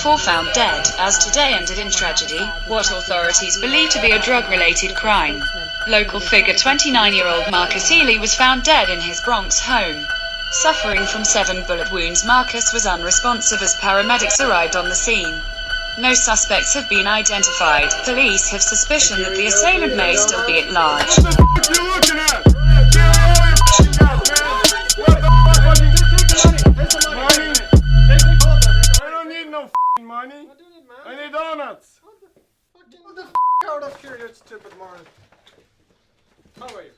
4 found dead, as today ended in tragedy, what authorities believe to be a drug-related crime. Local figure 29-year-old Marcus Healy was found dead in his Bronx home. Suffering from 7 bullet wounds, Marcus was unresponsive as paramedics arrived on the scene. No suspects have been identified. Police have suspicion that the assailant may still be at large. What the f*** you looking at? Get all your f***ing guts, man! What the f*** money? I don't need no f***ing money. I need donuts. What the f*** out of here, you stupid man. How are you?